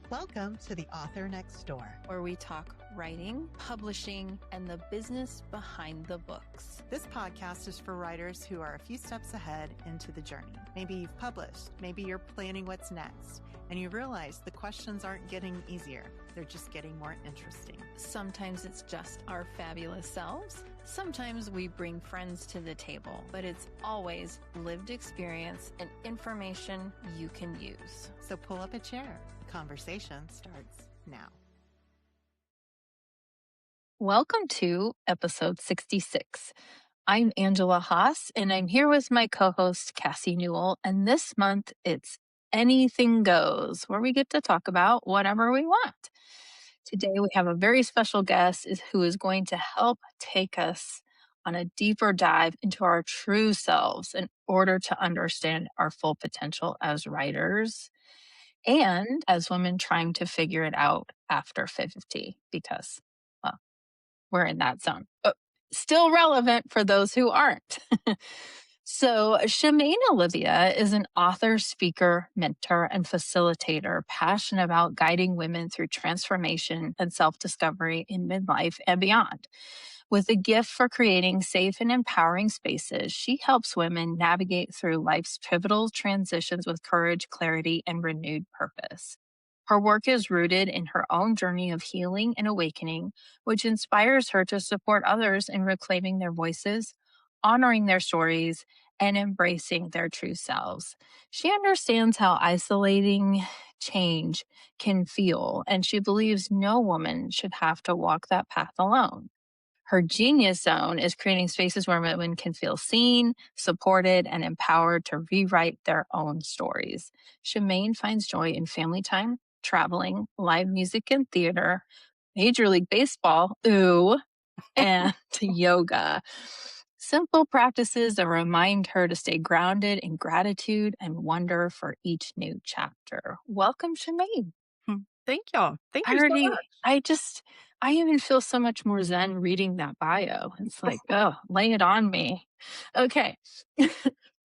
Welcome to the Author Next Door, where we talk writing, publishing, and the business behind the books. This podcast is for writers who are a few steps ahead into the journey. Maybe you've published, maybe you're planning what's next, and you realize the questions aren't getting easier. They're just getting more interesting. Sometimes it's just our fabulous selves. Sometimes we bring friends to the table, but it's always lived experience and information you can use. So pull up a chair. The conversation starts now. Welcome to episode 66. I'm Angela Haas, and I'm here with my co-host, Cassie Newell. And this month, it's Anything Goes, where we get to talk about whatever we want. Today, we have a very special guest who is going to help take us on a deeper dive into our true selves in order to understand our full potential as writers and as women trying to figure it out after 50, because, well, we're in that zone, but still relevant for those who aren't. So Shamayne Olivia is an author, speaker, mentor, and facilitator passionate about guiding women through transformation and self-discovery in midlife and beyond. With a gift for creating safe and empowering spaces, she helps women navigate through life's pivotal transitions with courage, clarity, and renewed purpose. Her work is rooted in her own journey of healing and awakening, which inspires her to support others in reclaiming their voices, honoring their stories, and embracing their true selves. She understands how isolating change can feel, and she believes no woman should have to walk that path alone. Her genius zone is creating spaces where women can feel seen, supported, and empowered to rewrite their own stories. Shamayne finds joy in family time, traveling, live music and theater, Major League Baseball, and yoga. Simple practices that remind her to stay grounded in gratitude and wonder for each new chapter. Welcome, Shamayne. Thank y'all. Thank you so much. I even feel so much more zen reading that bio. It's like, oh, lay it on me. Okay.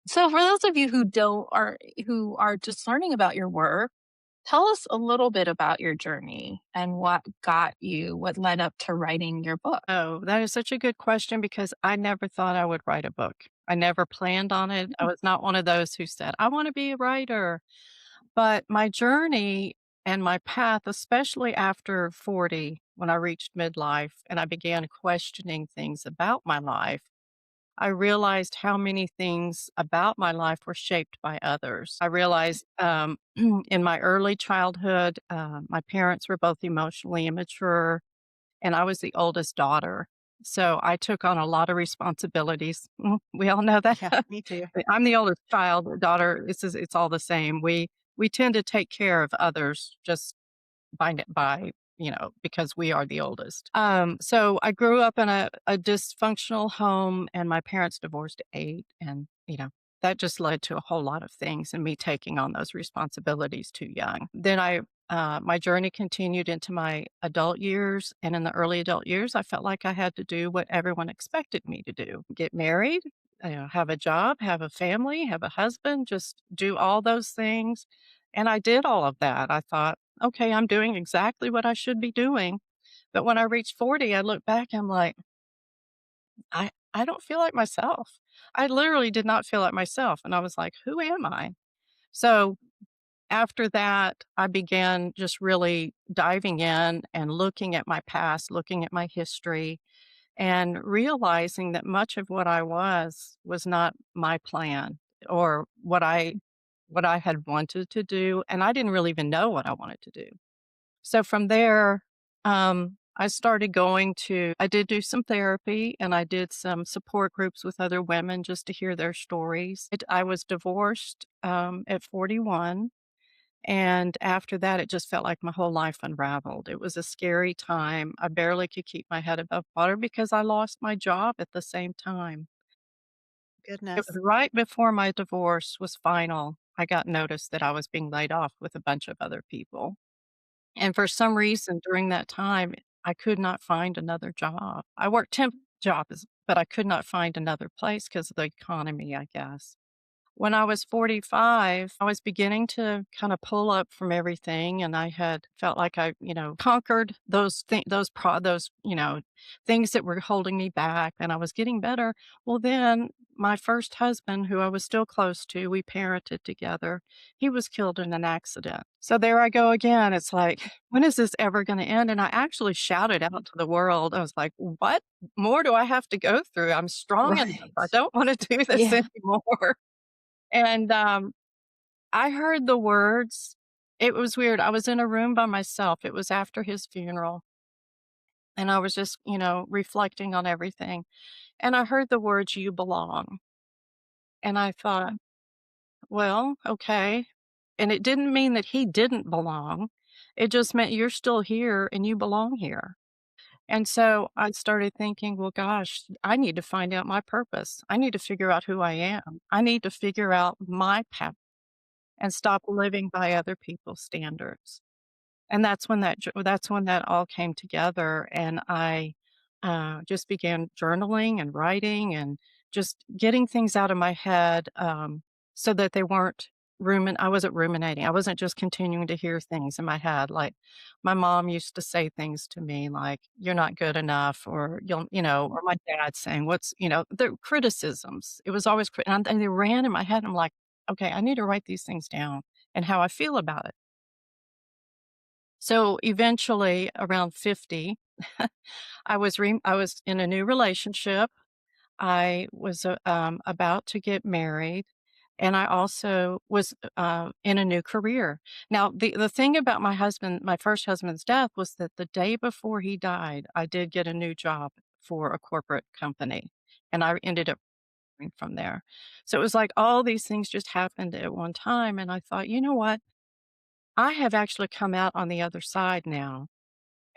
So for those of you who are just learning about your work, tell us a little bit about your journey and what led up to writing your book. Oh, that is such a good question because I never thought I would write a book. I never planned on it. I was not one of those who said, I want to be a writer. But my journey and my path, especially after 40, when I reached midlife and I began questioning things about my life, I realized how many things about my life were shaped by others. I realized in my early childhood, my parents were both emotionally immature, and I was the oldest daughter. So I took on a lot of responsibilities. We all know that. Yeah, me too. I'm the oldest child, daughter. It's all the same. We tend to take care of others just because we are the oldest. So I grew up in a dysfunctional home, and my parents divorced at 8, and that just led to a whole lot of things and me taking on those responsibilities too young. Then my journey continued into my adult years, and in the early adult years, I felt like I had to do what everyone expected me to do: get married, have a job, have a family, have a husband, just do all those things. And I did all of that. I thought, okay, I'm doing exactly what I should be doing. But when I reached 40, I look back, I'm like, I don't feel like myself. I literally did not feel like myself. And I was like, who am I? So after that, I began just really diving in and looking at my past, looking at my history, and realizing that much of what I was not my plan or what I had wanted to do. And I didn't really even know what I wanted to do. So from there, I did do some therapy, and I did some support groups with other women just to hear their stories. I was divorced at 41. And after that, it just felt like my whole life unraveled. It was a scary time. I barely could keep my head above water because I lost my job at the same time. It Goodness. was right before my divorce was final. I got notice that I was being laid off with a bunch of other people. And for some reason during that time, I could not find another job. I worked temp jobs, but I could not find another place because of the economy, I guess. when I was 45, I was beginning to kind of pull up from everything, and I had felt like I, conquered those things that were holding me back, and I was getting better. Well, then my first husband, who I was still close to, we parented together. He was killed in an accident. So there I go again. It's like, when is this ever going to end? And I actually shouted out to the world. I was like, what more do I have to go through? I'm strong enough. I Right. don't want to do this Yeah. anymore. And, I heard the words. It was weird. I was in a room by myself. It was after his funeral, and I was just, reflecting on everything, and I heard the words, "You belong." And I thought, "Well, okay." And it didn't mean that he didn't belong. It just meant you're still here and you belong here. And so I started thinking, well, gosh, I need to find out my purpose. I need to figure out who I am. I need to figure out my path and stop living by other people's standards. And that's when that all came together, and I, just began journaling and writing and just getting things out of my head, so that they weren't I wasn't ruminating. I wasn't just continuing to hear things in my head, like, my mom used to say things to me like, "You're not good enough," or or my dad saying, the criticisms. It was always and they ran in my head. I'm like, "Okay, I need to write these things down and how I feel about it." So eventually, around 50, I was in a new relationship. I was, about to get married, and I also was, in a new career. Now, the thing about my first husband's death was that the day before he died, I did get a new job for a corporate company, and I ended up going from there. So it was like all these things just happened at one time, and I thought, "You know what? I have actually come out on the other side now,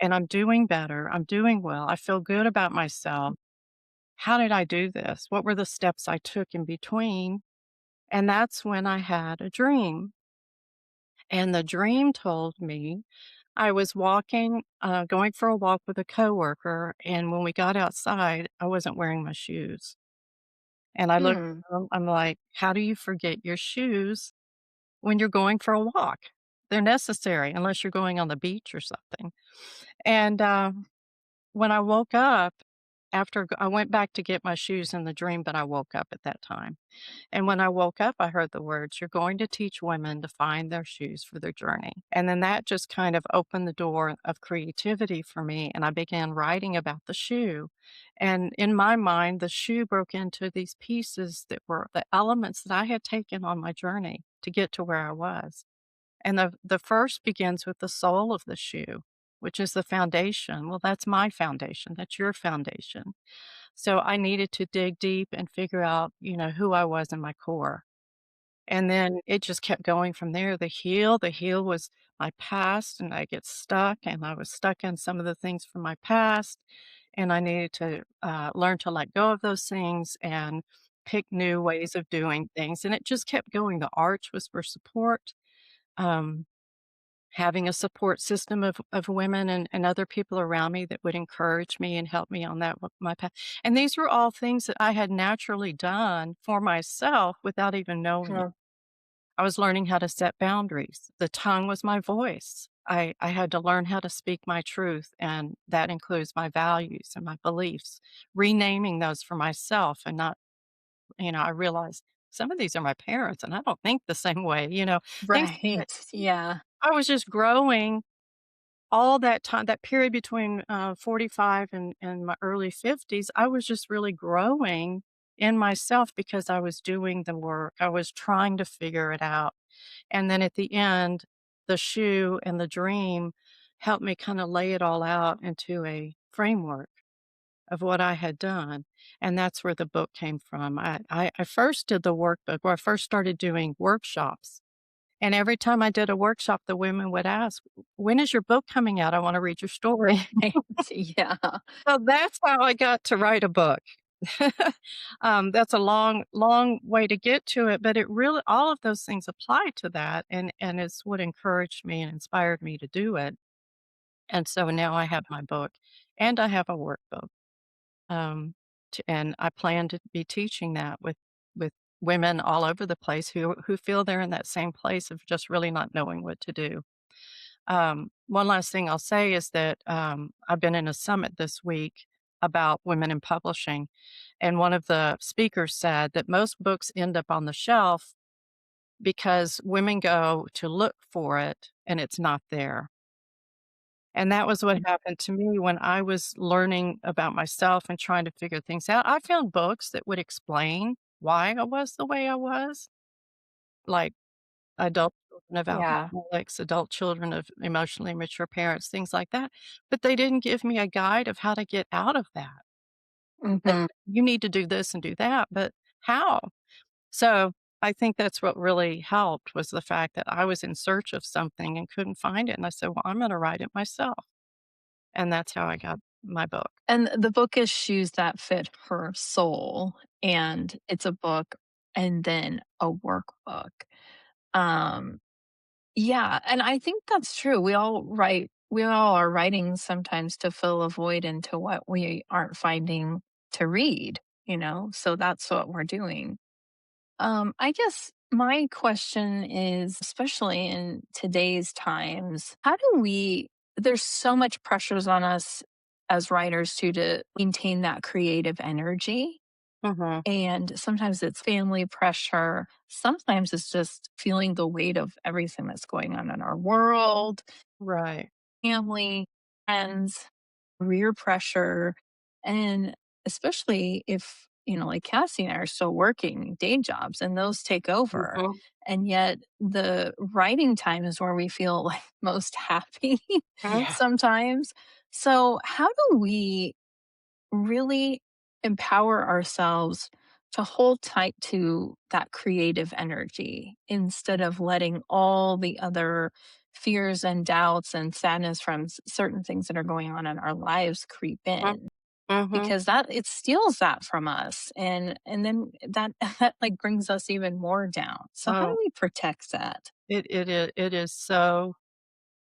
and I'm doing better. I'm doing well. I feel good about myself. How did I do this? What were the steps I took in between?" And that's when I had a dream. And the dream told me I was going for a walk with a coworker. And when we got outside, I wasn't wearing my shoes. And I looked, Hmm. I'm like, how do you forget your shoes when you're going for a walk? They're necessary unless you're going on the beach or something. And when I woke up, I went back to get my shoes in the dream, but I woke up at that time. And when I woke up, I heard the words, "You're going to teach women to find their shoes for their journey." And then that just kind of opened the door of creativity for me. And I began writing about the shoe. And in my mind, the shoe broke into these pieces that were the elements that I had taken on my journey to get to where I was. And the first begins with the sole of the shoe, which is the foundation. Well, that's my foundation. That's your foundation. So I needed to dig deep and figure out, who I was in my core. And then it just kept going from there. The heel was my past, and I get stuck, and I was stuck in some of the things from my past, and I needed to learn to let go of those things and pick new ways of doing things. And it just kept going. The arch was for support. Um, Having a support system of women and other people around me that would encourage me and help me on my path. And these were all things that I had naturally done for myself without even knowing it. Yeah. I was learning how to set boundaries. The tongue was my voice. I had to learn how to speak my truth, and that includes my values and my beliefs, renaming those for myself and not, I realized some of these are my parents and I don't think the same way, things like Right. Yeah. I was just growing all that time, that period between 45 and my early 50s. I was just really growing in myself because I was doing the work. I was trying to figure it out. And then at the end, the shoe and the dream helped me kind of lay it all out into a framework of what I had done. And that's where the book came from. I first did the workbook, where I first started doing workshops, and every time I did a workshop, the women would ask, "When is your book coming out? I wanna read your story." Right. Yeah. So that's how I got to write a book. That's a long, long way to get to it, but it really all of those things apply to that, and it's what encouraged me and inspired me to do it. And so now I have my book, and I have a workbook, and I plan to be teaching that with women all over the place who feel they're in that same place of just really not knowing what to do. One last thing I'll say is that I've been in a summit this week about women in publishing, and one of the speakers said that most books end up on the shelf because women go to look for it and it's not there. And that was what happened to me when I was learning about myself and trying to figure things out. I found books that would explain why I was the way I was, like adult children of Yeah. alcoholics, adult children of emotionally immature parents, things like that. But they didn't give me a guide of how to get out of that. That Mhm. you need to do this and do that, but how? So I think that's what really helped was the fact that I was in search of something and couldn't find it. And I said, well, I'm going to write it myself. And that's how I got my book. And the book is Shoes That Fit Her Soul, and it's a book and then a workbook. Um, yeah, and I think that's true. We all are writing sometimes to fill a void into what we aren't finding to read, you know? So that's what we're doing. I guess my question is, especially in today's times, how do we, there's so much pressures on us as writers to maintain that creative energy. Hmm. And sometimes it's family pressure. Sometimes it's just feeling the weight of everything that's going on in our world, Right. family, friends, career pressure. And especially if, like Cassie and I are still working day jobs and those take over. Hmm. And yet the writing time is where we feel like most happy Yeah. sometimes. So, how do we really empower ourselves to hold tight to that creative energy instead of letting all the other fears and doubts and sadness from certain things that are going on in our lives creep in, Hmm. because that it steals that from us, and then that that like brings us even more down. So how do Oh, we protect that? it is so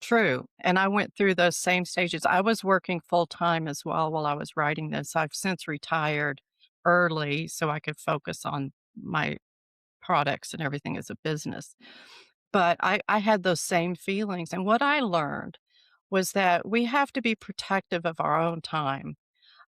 true. And I went through those same stages. I was working full time as well while I was writing this. I've since retired early so I could focus on my products and everything as a business. But I had those same feelings. And what I learned was that we have to be protective of our own time.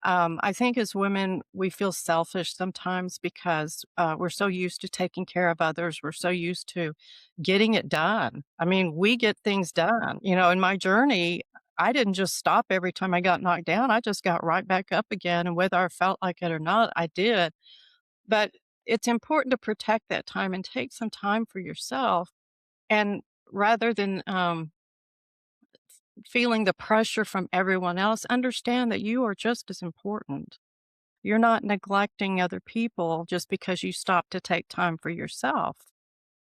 I think as women, we feel selfish sometimes because we're so used to taking care of others. We're so used to getting it done. I mean, we get things done. In my journey, I didn't just stop every time I got knocked down. I just got right back up again. And whether I felt like it or not, I did. But it's important to protect that time and take some time for yourself. And rather than feeling the pressure from everyone else, understand that you are just as important. You're not neglecting other people just because you stop to take time for yourself.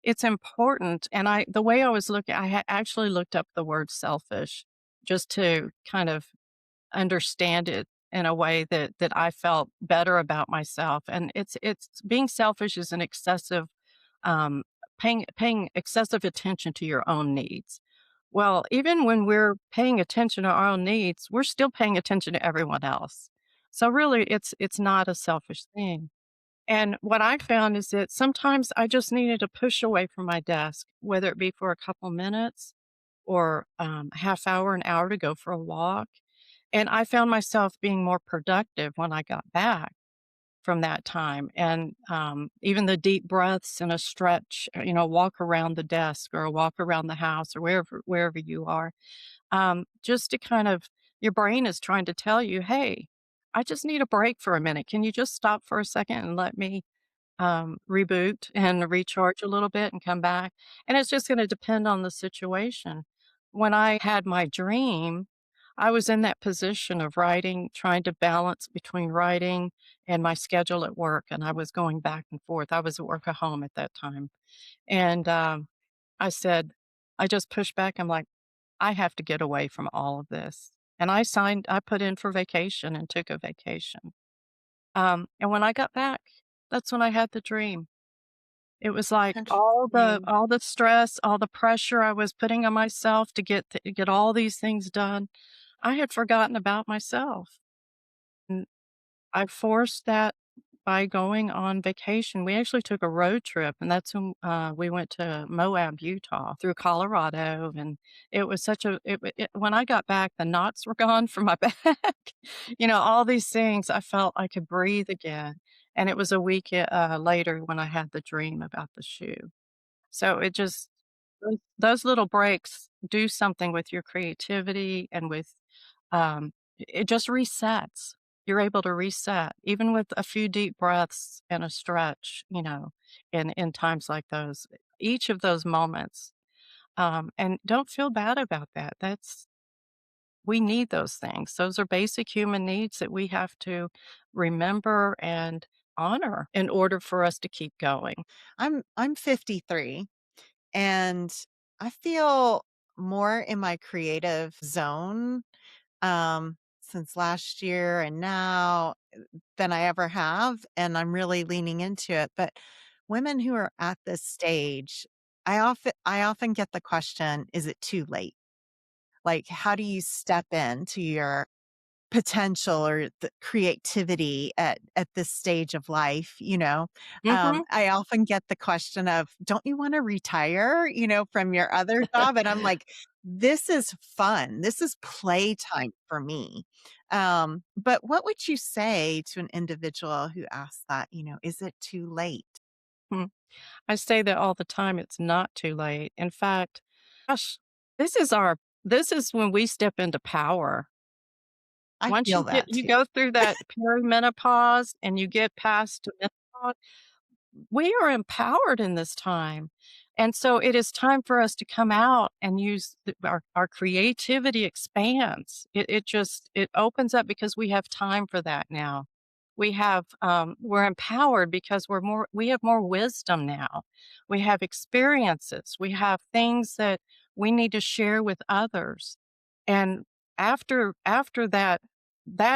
It's important. And the way I was looking, I had actually looked up the word selfish just to kind of understand it in a way that I felt better about myself. And it's being selfish is an excessive um, paying excessive attention to your own needs. Well, even when we're paying attention to our own needs, we're still paying attention to everyone else. So really, it's not a selfish thing. And what I found is that sometimes I just needed to push away from my desk, whether it be for a couple minutes or a half hour, an hour to go for a walk. And I found myself being more productive when I got back from that time. And even the deep breaths and a stretch, walk around the desk or a walk around the house or wherever you are, just to kind of, your brain is trying to tell you, hey, I just need a break for a minute. Can you just stop for a second and let me reboot and recharge a little bit and come back? And it's just going to depend on the situation. When I had my dream, I was in that position of writing, trying to balance between writing and my schedule at work. And I was going back and forth. I was at work at home at that time. And I said, I just pushed back. I'm like, I have to get away from all of this. And I put in for vacation and took a vacation. And when I got back, that's when I had the dream. It was like Interesting. all the stress, all the pressure I was putting on myself to get all these things done. I had forgotten about myself. And I forced that. by going on vacation. We actually took a road trip, and that's when we went to Moab, Utah, through Colorado, and it was such a when I got back, the knots were gone from my back. All these things, I felt I could breathe again, and it was a week later when I had the dream about the shoe. So it just those little breaks do something with your creativity and with, it just resets. You're able to reset even with a few deep breaths and a stretch, in times like those. Each of those moments, and don't feel bad about that. We need those things. Those are basic human needs that we have to remember and honor in order for us to keep going. I'm 53 and I feel more in my creative zone since last year and now than I ever have, and I'm really leaning into it. But women who are at this stage, I often get the question, is it too late? Like, how do you step into your potential or the creativity at this stage of life, you know? Mhm. I often get the question of, "Don't you wanna retire, from your other job?" And I'm like, "This is fun. This is playtime for me." But what would you say to an individual who asks that, "Is it too late?" Mm. I say that all the time, it's not too late. In fact, gosh, this is when we step into power. I Once feel that you too. go through that perimenopause and you get past to menopause, we are empowered in this time. And so it is time for us to come out and use our creativity expands. It opens up because we have time for that now. We're empowered because we have more wisdom now. We have experiences. We have things that we need to share with others. And after that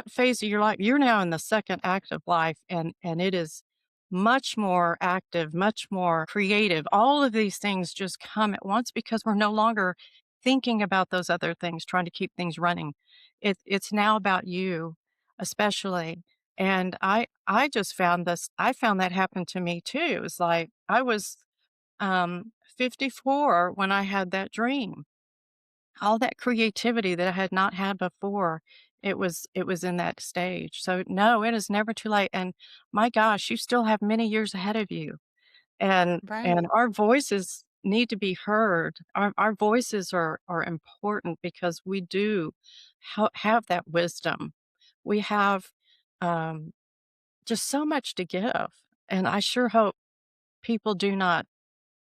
phase of your life, you're now in the second act of life, and it is much more active, much more creative. All of these things just come at once because we're no longer thinking about those other things, trying to keep things running. It's now about you, especially. And I just found this. I found that happened to me too. It was like I was 54 when I had that dream. All that creativity that I had not had before, it was in that stage. So no, it is never too late. And my gosh, you still have many years ahead of you. And Right. our voices need to be heard. Our voices are important because we do have that wisdom. We have um, just so much to give. And I sure hope people do not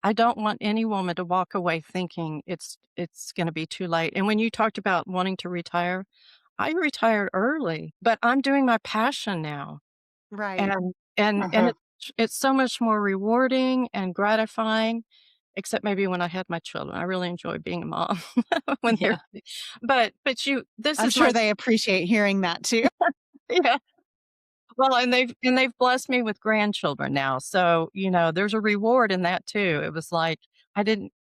I don't want any woman to walk away thinking it's gonna be too late. And when you talked about wanting to retire, I retired early, but I'm doing my passion now. Right. And it's so much more rewarding and gratifying, except maybe when I had my children. I really enjoy being a mom when they're Yeah. but you this I'm is my sure they appreciate hearing that too. yeah. Well, and they've blessed me with grandchildren now, so, there's a reward in that too. It was like, I didn't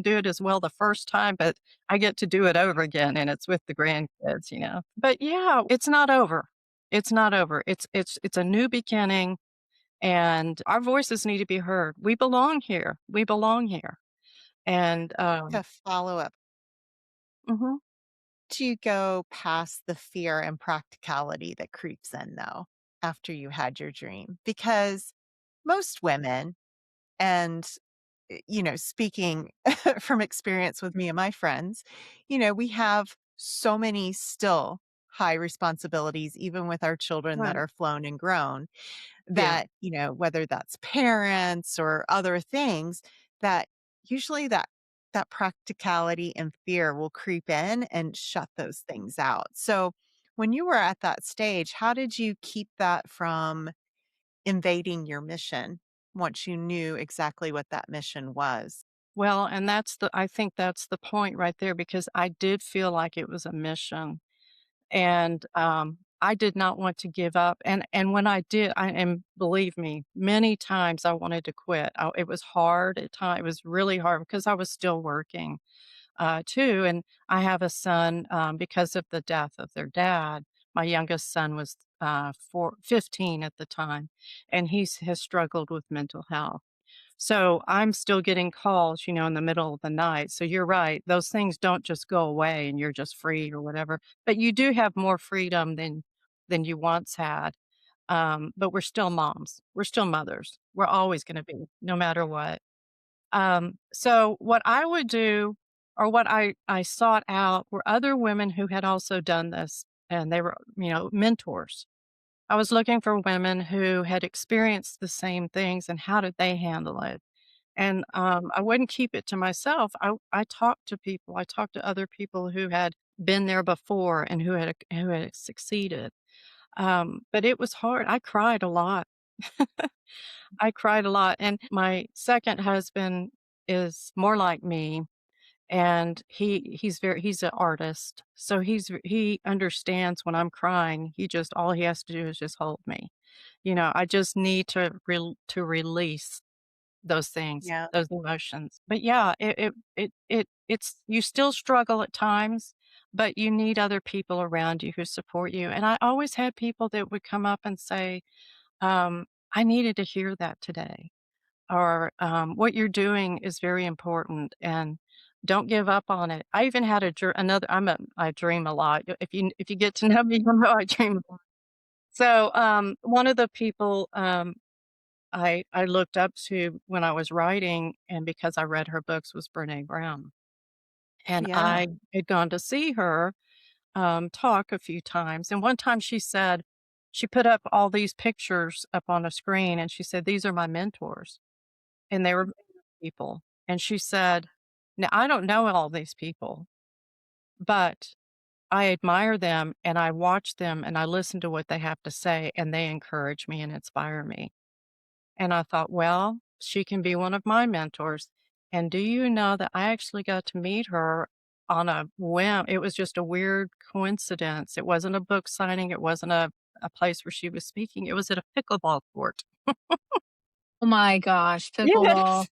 do it as well the first time, but I get to do it over again, and it's with the grandkids. But yeah, it's not over. It's not over. It's a new beginning, and our voices need to be heard. We belong here. We belong here. And, To follow up, mhm, do you go past the fear and practicality that creeps in though after you had your dream? Because most women, and speaking from experience with me and my friends, we have so many still high responsibilities, even with our children that right, are flown and grown, yeah. that, whether that's parents or other things, that usually that practicality and fear will creep in and shut those things out. So when you were at that stage, how did you keep that from invading your mission once you knew exactly what that mission was? Well, and I think that's the point right there because I did feel like it was a mission. And, I did not want to give up, and when I did, and believe me, many times I wanted to quit. It was hard at times. It was really hard because I was still working, too, and I have a son, because of the death of their dad. My youngest son was 15 at the time, and has struggled with mental health. So I'm still getting calls, in the middle of the night. So you're right. Those things don't just go away and you're just free or whatever. But you do have more freedom than you once had. But we're still moms. We're still mothers. We're always going to be, no matter what. So what I would do, or what I sought out, were other women who had also done this, and they were, mentors. I was looking for women who had experienced the same things and how did they handle it. And I wouldn't keep it to myself. I talked to people. I talked to other people who had been there before and who had succeeded. But it was hard. I cried a lot. I cried a lot. And my second husband is more like me, and he's an artist. So he understands when I'm crying. All he has to do is just hold me. I just need to release those things, Yeah. those emotions. But yeah, it's you still struggle at times, but you need other people around you who support you. And I always had people that would come up and say, I needed to hear that today, or what you're doing is very important, and don't give up on it. I even had another. I dream a lot. If you get to know me, you know I dream a lot. So one of the people I looked up to when I was writing, and because I read her books, was Brene Brown. And Yeah. I had gone to see her talk a few times. And one time she put up all these pictures up on a screen, and she said, "These are my mentors." And they were people. And she said, "Now, I don't know all these people, but I admire them and I watch them and I listen to what they have to say, and they encourage me and inspire me." And I thought, well, she can be one of my mentors. And do you know that I actually got to meet her on a whim? It was just a weird coincidence. It wasn't a book signing, it wasn't a place where she was speaking. It was at a pickleball court. Oh my gosh, pickleball. Yes.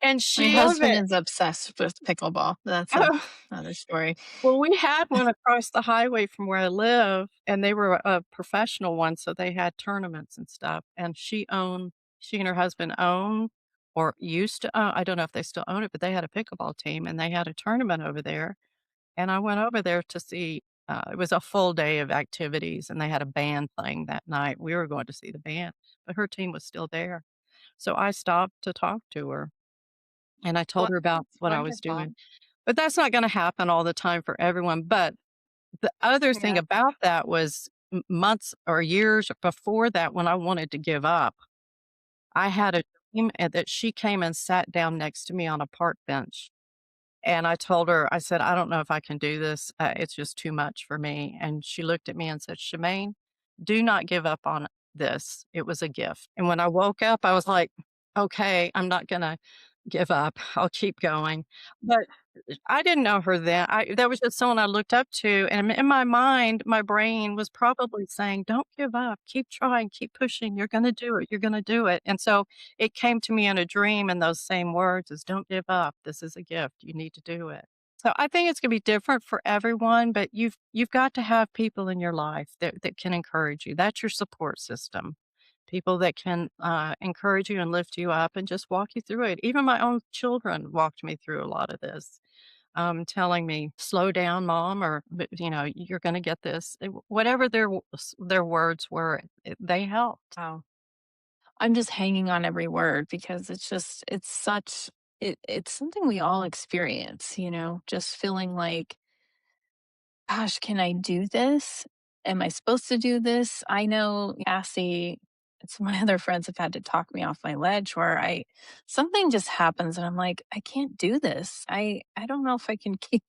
And My she loved husband it. is obsessed with pickleball. That's Oh, another story. well, we had one across the highway from where I live, and they were a professional one, so they had tournaments and stuff. And she and her husband owned, or used to own, I don't know if they still own it, but they had a pickleball team and they had a tournament over there. And I went over there to see, it was a full day of activities, and they had a band playing that night. We were going to see the band, but her team was still there. So I stopped to talk to her, and I Well, told her about it's what I was wonderful. doing. But that's not gonna happen all the time for everyone. But the other thing Yeah. about that was months or years before that, when I wanted to give up, I had a dream, and that she came and sat down next to me on a park bench. And I told her, I said, "I don't know if I can do this. It's just too much for me." And she looked at me and said, "Shemaine, do not give up on this. It was a gift." And when I woke up, I was like, "Okay, I'm not gonna give up. I'll keep going." But I didn't know her then. That was just someone I looked up to, and in my mind, my brain was probably saying, "Don't give up. Keep trying. Keep pushing. You're gonna do it. You're gonna do it." And so it came to me in a dream in those same words as, "Don't give up. This is a gift. You need to do it." So I think it's gonna be different for everyone, but you've got to have people in your life that can encourage you. That's your support system. People that can encourage you and lift you up and just walk you through it. Even my own children walked me through a lot of this, telling me, "Slow down, mom," or "You're going to get this." Whatever their words were, they helped. Wow. I'm just hanging on every word because it's something we all experience, just feeling like, gosh, can I do this? Am I supposed to do this? I know Cassie and some of my other friends have had to talk me off my ledge where something just happens and I'm like, I can't do this. I don't know if I can keep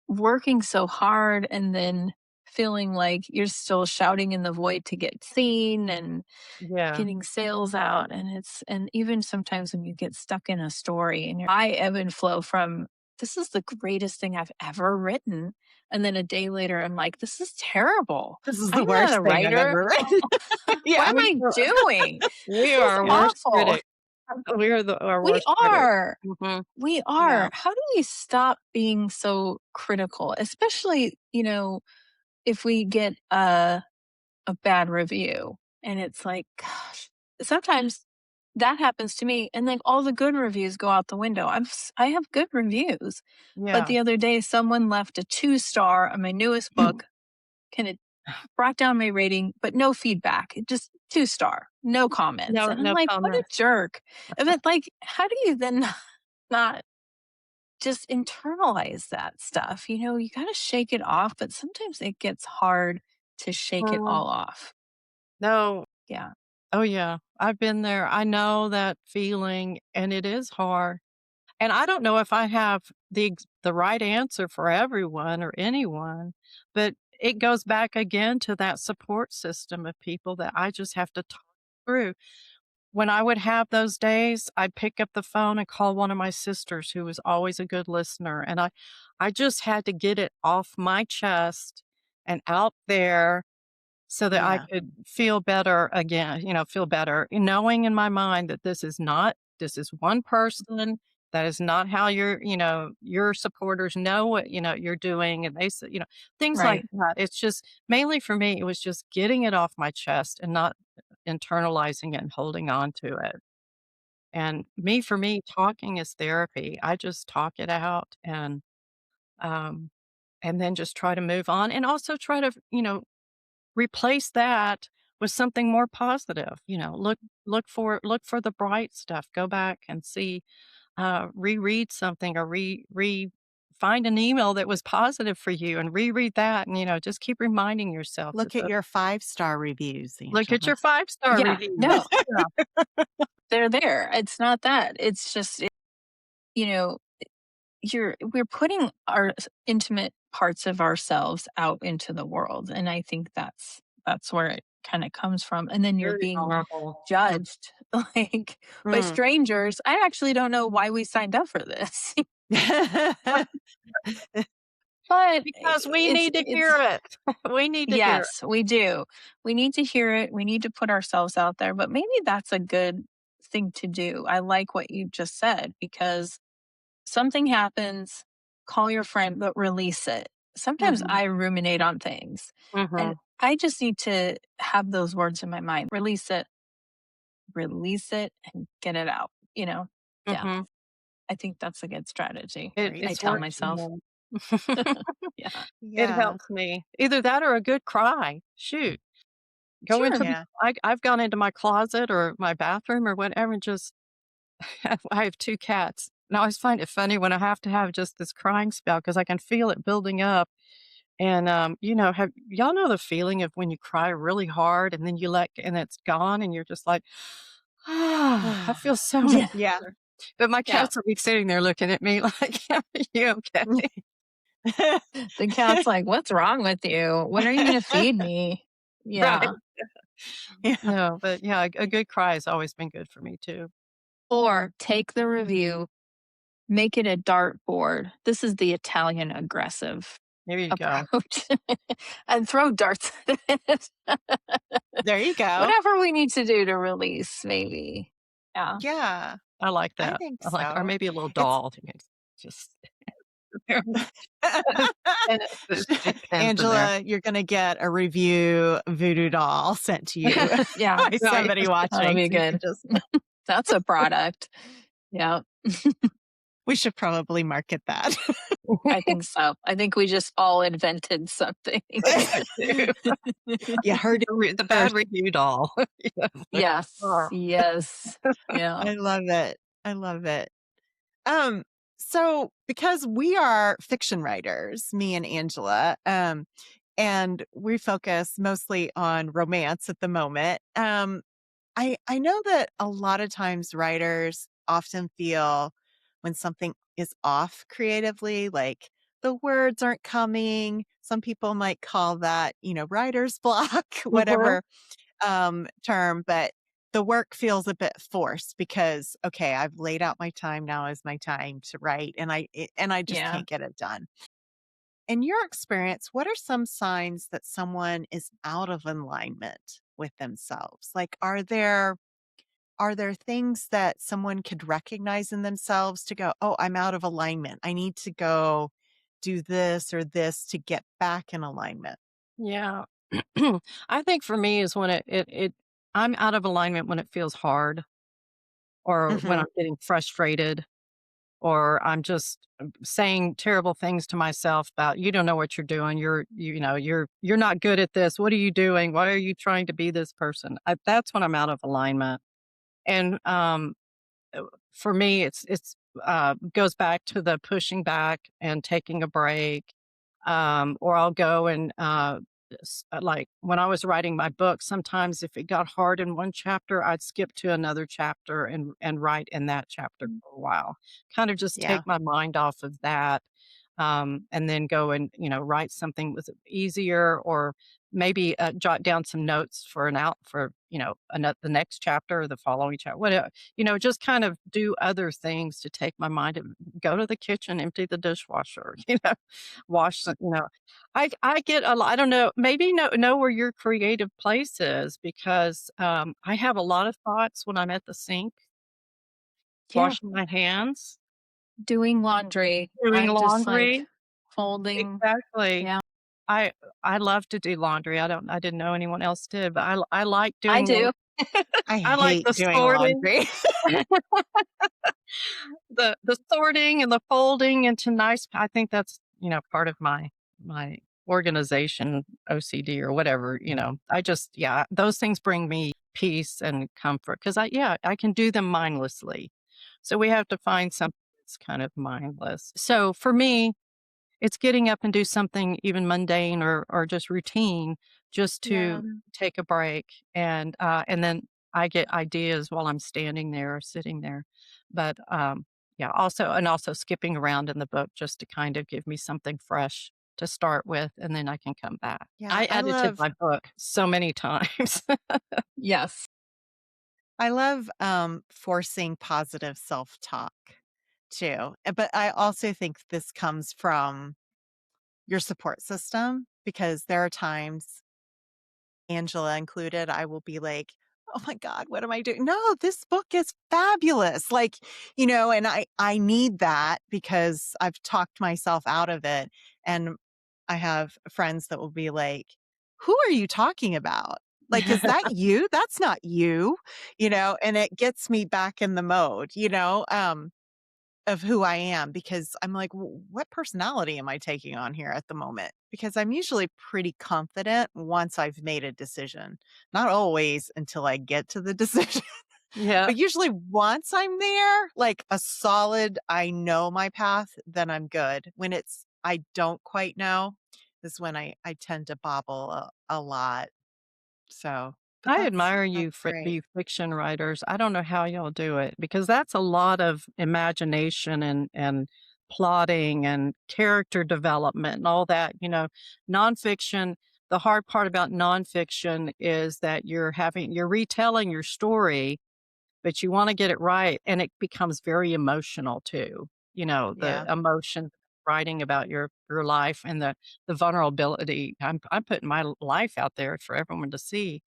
working so hard and then feeling like you're still shouting in the void to get seen and Yeah, getting sales out. And even sometimes when you get stuck in a story and I ebb and flow from, this is the greatest thing I've ever written, and then a day later I'm like, this is terrible. this is the I'm not worst a thing I've writer. ever read. What Yeah, am I doing? we This is are our worst awful. critic. We are our We worst critic. are. Hmm. We Yeah. are. How do we stop being so critical? Especially, if we get a bad review and it's like, gosh, sometimes that happens to me and like all the good reviews go out the window. I have good reviews. But Yeah. the other day someone left a 2-star on my newest book, kind of brought down my rating, but no feedback. It just 2-star, no comments. No, And I'm no like, what a comment. jerk. But like, how do you then not just internalize that stuff? You know, you got to shake it off, but sometimes it gets hard to shake it Mm, all off. no. Yeah. Oh, yeah. I've been there. I know that feeling, and it is hard. And I don't know if I have the right answer for everyone or anyone, but it goes back again to that support system of people that I just have to talk through. When I would have those days, I'd pick up the phone and call one of my sisters who was always a good listener, and I just had to get it off my chest and out there so that I Yeah. could feel better again, feel better, knowing in my mind that this is one person. That is not how your supporters know what, you're doing. And they say, things like Right. that. It's just mainly for me, it was just getting it off my chest and not internalizing it and holding on to it. And for me, talking is therapy. I just talk it out um, and then just try to move on and also try to, replace that with something more positive. Look for the bright stuff. Go back and see, reread something or find an email that was positive for you and reread that, and just keep reminding yourself Look at your 5-star reviews, look at your Angela. 5-star Yeah. reviews. No, they're there. It's not that. It's just, you know, we're putting our intimate parts of ourselves out into the world. And I think that's where it kind of comes from. And then you're Very being vulnerable. judged like by Mm. strangers. I actually don't know why we signed up for this. But Because we it's need to it's hear it. We need to hear it. yes, we do. We need to hear it. We need to put ourselves out there, but maybe that's a good thing to do. I like what you just said because something happens, call your friend, but release it. Sometimes Mhm, I ruminate on things and mhm. I just need to have those words in my mind. Release it and get it out, you know? Yeah. Mhm. I think that's a good strategy. Great I It's tell strategy. worked for myself. me. Yeah. It Yeah. helps me. Either that or a good cry. Shoot. Go into Sure. the Yeah. I've gone into my closet or my bathroom or whatever and just I have 2 cats. And I always find it funny when I have to have just this crying spell because I can feel it building up. And, have y'all know the feeling of when you cry really hard and then and it's gone and you're just like, "Ah, I feel so much Yeah. Yeah. better." But my Yeah. cats will be sitting there looking at me like, "Are you okay?" The cat's like, "What's wrong with you? When are you gonna feed me?" Right. Yeah. Yeah. No, but yeah, a good cry has always been good for me too. Or take the review, make it a dartboard. This is the Italian aggressive There you go. approach, and throw darts at it. There you go. Whatever we need to do to release, maybe. Yeah. Yeah, I like I that. think I like or so. maybe a little It's doll. You can just and stick pins in there. Angela, you're gonna get a review voodoo doll sent to you Yeah. by Right. somebody That'll watching, be so you good. can just That's a product. Yeah. we should probably market that. I think so. I think we just all invented something. You heard it The bad first. review doll. Yeah. Yes. Oh. Yes. Yeah. I love it. I love it. Um, so because we are fiction writers, me and Angela, and we focus mostly on romance at the moment. I know that a lot of times writers often feel when something is off creatively, like the words aren't coming. Some people might call that, writer's block, Mhm. whatever term, but the work feels a bit forced because, okay, I've laid out my time. Now is my time to write, and I just Yeah. can't get it done. In your experience, what are some signs that someone is out of alignment with themselves? Like, are there things that someone could recognize in themselves to go, oh, I'm out of alignment. I need to go do this or this to get back in alignment? Yeah. I think for me is when I'm out of alignment when it feels hard or when Hmm. I'm getting frustrated or I'm just saying terrible things to myself about you don't know what you're doing. You're not good at this. What are you doing? Why are you trying to be this person? That's when I'm out of alignment. And for me, it's goes back to the pushing back and taking a break. Or I'll go and like when I was writing my book, sometimes if it got hard in one chapter, I'd skip to another chapter and write in that chapter for a while. Kind of just Yeah. take my mind off of that. And then go and write something with easier, or maybe jot down some notes for an out for the next chapter or the following chapter, whatever. Just kind of do other things to take my mind and go to the kitchen, empty the dishwasher, wash some, I get a lot. I don't know, maybe know where your creative place is because I have a lot of thoughts when I'm at the sink Yeah. washing my hands, Doing laundry. doing I'm just like laundry. folding. Exactly. Yeah, I I love to do laundry. I didn't know anyone else did, but I like I doing do. I I like hate the doing sorting. laundry. The sorting and the folding into nice I think that's, part of my organization, OCD or whatever, I just yeah, those things bring me peace and comfort because I can do them mindlessly. So we have to find something that's kind of mindless. So for me, it's getting up and do something even mundane or just routine just Yeah. to take a break, and then I get ideas while I'm standing there or sitting there. But, yeah, also skipping around in the book just to kind of give me something fresh to start with, and then I can come back. Yeah, I edited my book so many times. Yes. I love forcing positive self-talk too. But I also think this comes from your support system because there are times, Angela included, I will be like, "Oh my god, what am I doing? No, this book is fabulous." Like, and I need that because I've talked myself out of it, and I have friends that will be like, "Who are you talking about? Like, is that you? That's not you." And it gets me back in the mode, of who I am because I'm like, What personality am I taking on here at the moment?" Because I'm usually pretty confident once I've made a decision. Not always until I get to the decision, Yeah. but usually once I'm there, like a solid, I know my path, then I'm good. When it's, I don't quite know, is when I tend to bobble a lot. So, but I that's, admire that's great. you fiction writers. I don't know how y'all do it because that's a lot of imagination and plotting and character development and all that. Nonfiction. The hard part about nonfiction is that you're retelling your story, but you want to get it right, and it becomes very emotional too. The Yeah. emotion writing about your life and the vulnerability. I'm putting my life out there for everyone to see,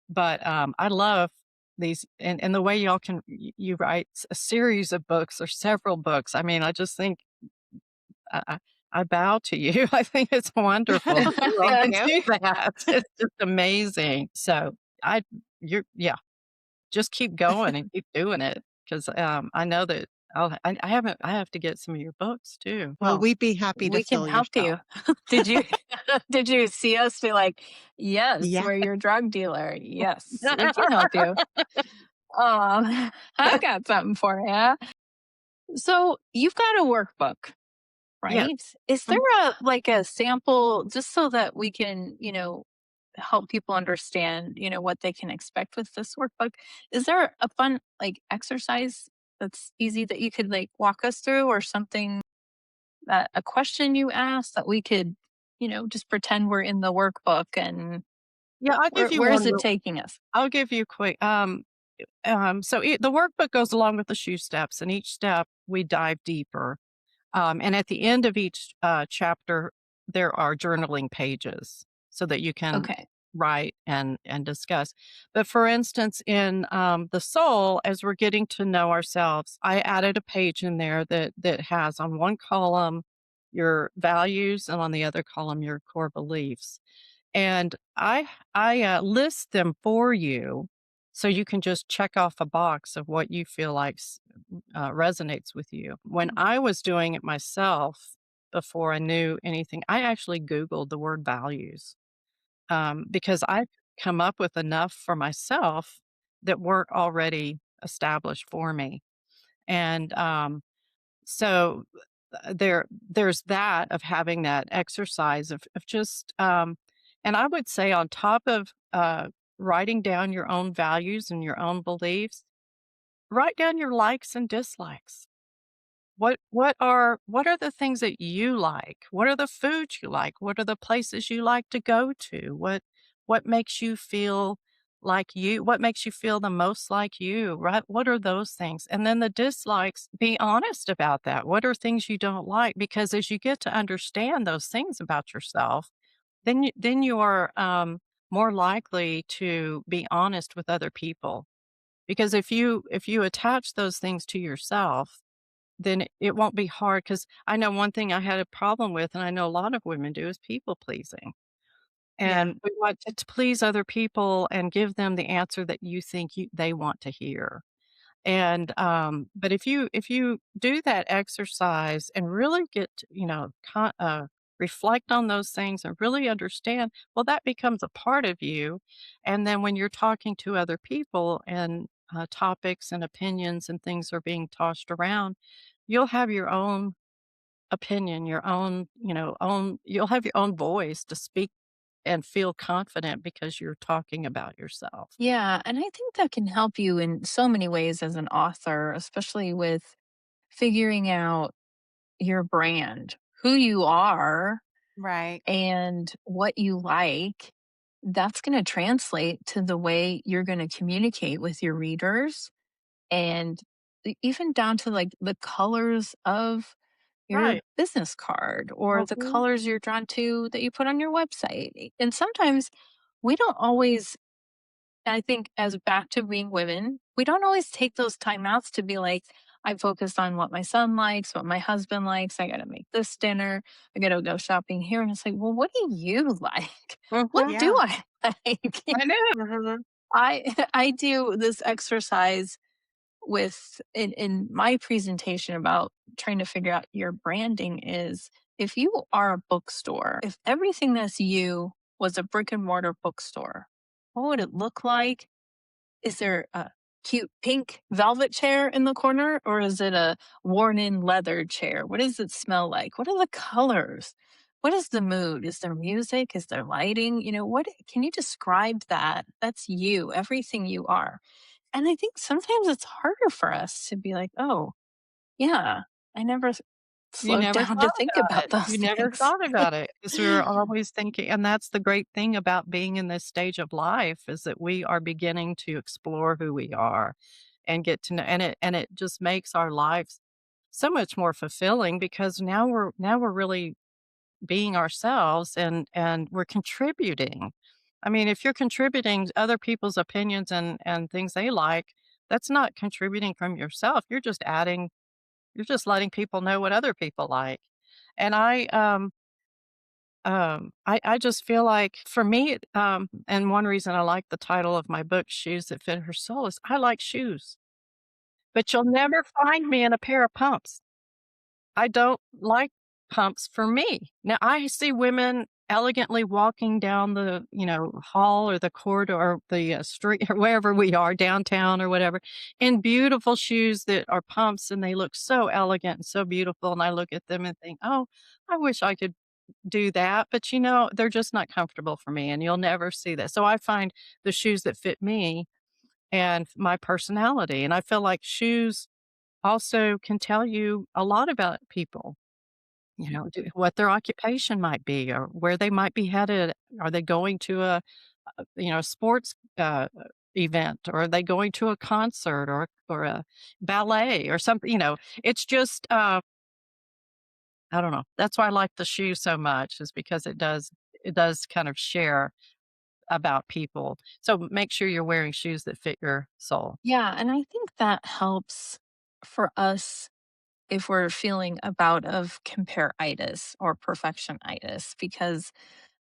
but, I love these and the way y'all can you write a series of books or several books. I mean, I just think I I I bow to you. I think it's wonderful that you all Thank can you. do that. It's just amazing. So, I you're yeah, just keep going and keep doing it 'cause, I know that I have to get some of your books too. Well, we'd be happy to We can fill your help shelf. you. Did you did you see us be like, "Yes, Yeah. we're your drug dealer. Yes, we can help you. I've got something for you." So, you've got a workbook, Yes. right? Is there Mhm. a sample just so that we can, help people understand, what they can expect with this workbook? Is there a fun, exercise that's easy that you could, walk us through or something that a question you asked that we could, just pretend we're in the workbook and Yeah, I'll give you where is one it real taking us? I'll give you a quick, the workbook goes along with the shoe steps, and each step we dive deeper. And at the end of each chapter, there are journaling pages so that you can Okay. write and discuss. But for instance, in the soul, as we're getting to know ourselves, I added a page in there that has on one column your values and on the other column your core beliefs. And I list them for you so you can just check off a box of what you feel like resonates with you. When I was doing it myself before I knew anything, I actually Googled the word values because I come up with enough for myself that weren't already established for me. And so there's that of having that exercise of just and I would say on top of writing down your own values and your own beliefs, write down your likes and dislikes. What are the things that you like? What are the foods you like? What are the places you like to go to? What makes you feel like you? What makes you feel the most like you? Right? What are those things? And then the dislikes, be honest about that. What are things you don't like? Because as you get to understand those things about yourself, then you are more likely to be honest with other people. Because if you attach those things to yourself, then it won't be hard. Because I know one thing I had a problem with, and I know a lot of women do, is people pleasing. Yeah. And we want to please other people and give them the answer that you think they want to hear. And, but if you do that exercise and really get to, reflect on those things and really understand, well, that becomes a part of you. And then when you're talking to other people and topics and opinions and things are being tossed around, you'll have your own opinion, your own, you'll have your own voice to speak and feel confident because you're talking about yourself. Yeah, and I think that can help you in so many ways as an author, especially with figuring out your brand, who you are, Right. and what you like. That's going to translate to the way you're going to communicate with your readers and even down to like the colors of your Right. business card or the Mhm. colors you're drawn to that you put on your website. And sometimes we don't always, I think, as back to being women, we don't always take those timeouts to be like, I focus on what my son likes, what my husband likes. I got to make this dinner. I got to go shopping here. And it's like, well, what do you like? What Mhm. do Yeah. I like? I know. Mhm. I do this exercise with in my presentation about trying to figure out your branding is if you are a bookstore, if everything that's you was a brick and mortar bookstore, what would it look like? Is there a cute pink velvet chair in the corner or is it a worn in leather chair? What does it smell like? What are the colors? What is the mood? Is there music? Is there lighting? What can you describe that? That's you, everything you are. And I think sometimes it's harder for us to be like, "Oh, yeah, I never You slowed never down to thought think about about it. those You never things." thought about it because we were always thinking, and that's the great thing about being in this stage of life is that we are beginning to explore who we are and get to know, and it just makes our lives so much more fulfilling because now we're really being ourselves and we're contributing. I mean, if you're contributing other people's opinions and things they like, that's not contributing from yourself. You're just letting people know what other people like. And I just feel like for me, and one reason I like the title of my book, Shoes That Fit Her Soul, is I like shoes, but you'll never find me in a pair of pumps. I don't like pumps for me. Now I see women elegantly walking down the, hall or the corridor or the street or wherever we are, downtown or whatever, in beautiful shoes that are pumps and they look so elegant and so beautiful. And I look at them and think, oh, I wish I could do that. But they're just not comfortable for me and you'll never see that. So I find the shoes that fit me and my personality. And I feel like shoes also can tell you a lot about people, what their occupation might be or where they might be headed. Are they going to a sports event or are they going to a concert or a ballet or something? It's just, I don't know. That's why I like the shoe so much is because it does kind of share about people. So make sure you're wearing shoes that fit your soul. Yeah, and I think that helps for us if we're feeling a bout of compare-itis or perfectionitis because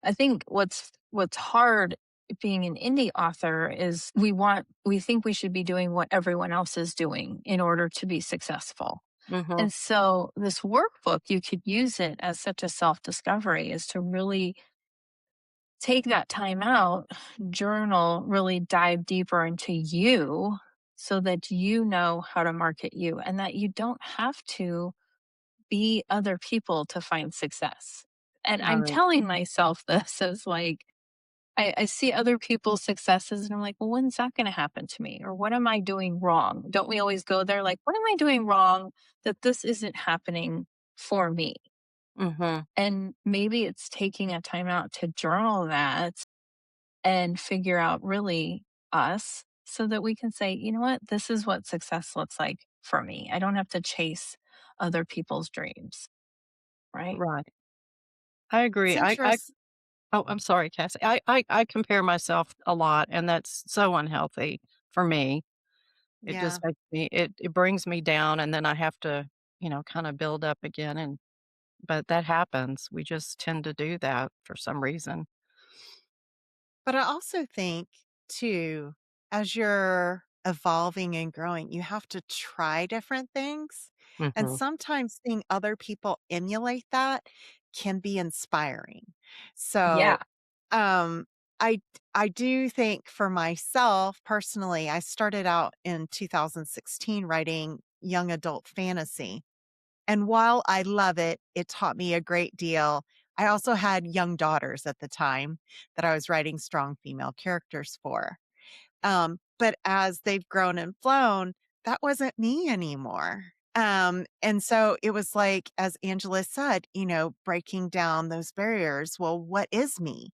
I think what's hard being an indie author is we think we should be doing what everyone else is doing in order to be successful. Mhm. And so this workbook, you could use it as such a self-discovery, is to really take that time out, journal, really dive deeper into you so that you know how to market you and that you don't have to be other people to find success. And I'm Right. telling myself this as like, I see other people's successes and I'm like, well, when's that going to happen to me? Or what am I doing wrong? Don't we always go there like, what am I doing wrong that this isn't happening for me? Mhm. And maybe it's taking a time out to journal that and figure out really us so that we can say, you know what, this is what success looks like for me. I don't have to chase other people's dreams, right? Right. I It's agree. interesting. Oh, I'm sorry, Cassie. I compare myself a lot, and that's so unhealthy for me. It Yeah. just makes me it brings me down, and then I have to, kinda build up again, but that happens. We just tend to do that for some reason. But I also think too, as you're evolving and growing, you have to try different things. And Mhm. sometimes seeing other people emulate that can be inspiring. So, Yeah. um, I I do think for myself personally, I started out in 2016 writing young adult fantasy. And while I love it, it taught me a great deal. I also had young daughters at the time that I was writing strong female characters for. But as they've grown and flown, that wasn't me anymore. And so it was like, as Angela said, breaking down those barriers. Well, what is me?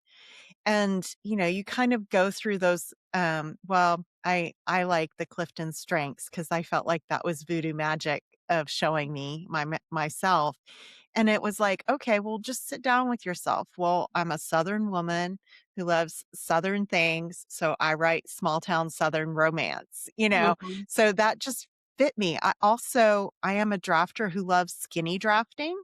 And, you kind of go through those, well, I like the Clifton Strengths because I felt like that was voodoo magic of showing me myself. And it was like, okay, well, just sit down with yourself. Well, I'm a Southern woman who loves Southern things, so I write small town Southern romance. Mhm. So that just fit me. I am a drafter who loves skinny drafting.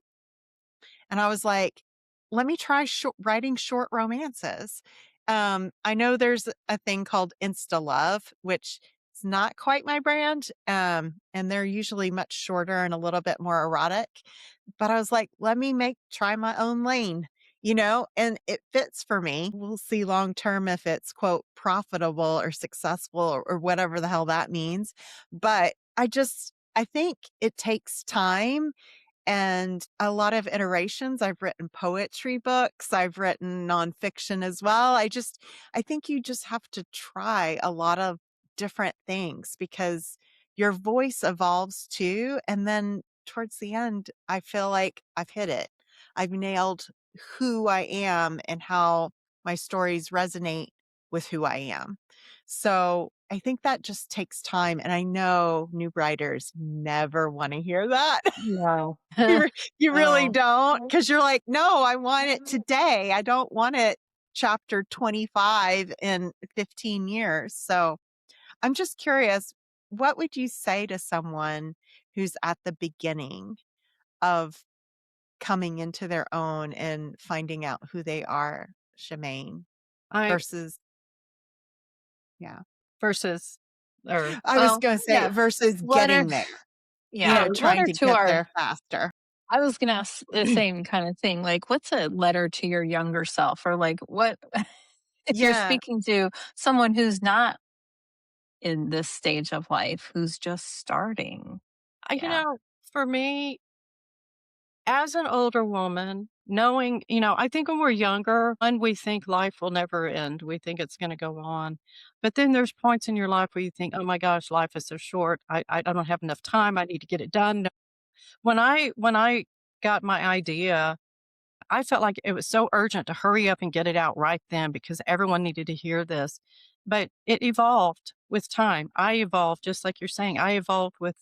And I was like, let me try writing short romances. I know there's a thing called Insta Love, which is not quite my brand. And they're usually much shorter and a little bit more erotic. But I was like, let me try my own lane, and it fits for me. We'll see long term if it's quote profitable or successful or whatever the hell that means. But I think it takes time and a lot of iterations. I've written poetry books, I've written nonfiction as well. I think you just have to try a lot of different things because your voice evolves too. And then towards the end, I feel like I've hit it. I've nailed who I am and how my stories resonate with who I am. So I think that just takes time. And I know new writers never want to hear that. No. You really No. don't, because 'Cause you're like, "No, I want it today. I don't want it chapter 25 in 15 years." So, I'm just curious, what would you say to someone who's at the beginning of coming into their own and finding out who they are, Shamayne, I versus yeah. versus or I was Well, gonna say yeah. versus Letter, getting there, yeah, trying letter to to get our, there faster. I was going to ask the same kind of thing. Like, what's a letter to your younger self? Or like, what, if you're Yeah. speaking to someone who's not in this stage of life, who's just starting? I Yeah. for me, as an older woman, knowing, I think when we're younger, and we think life will never end. We think it's going to go on. But then there's points in your life where you think, oh my gosh, life is so short. I don't have enough time. I need to get it done. When I got my idea, I felt like it was so urgent to hurry up and get it out right then because everyone needed to hear this. But it evolved with time. I evolved just like you're saying. I evolved with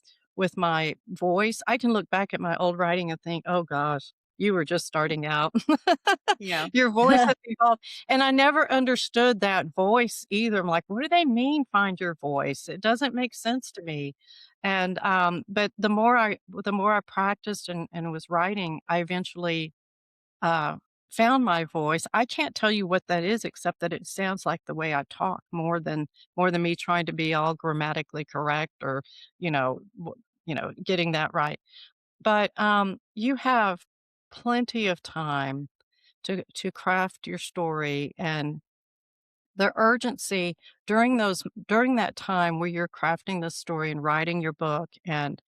my voice. I can look back at my old writing and think, "Oh gosh, you were just starting out." Yeah. Your voice has evolved. And I never understood that voice either. I'm like, "What do they mean find your voice?" It doesn't make sense to me. And but the more I practiced and was writing, I eventually found my voice. I can't tell you what that is except that it sounds like the way I talk more than me trying to be all grammatically correct or, you know, getting that right. But, you have plenty of time to craft your story, and the urgency during that time where you're crafting the story and writing your book and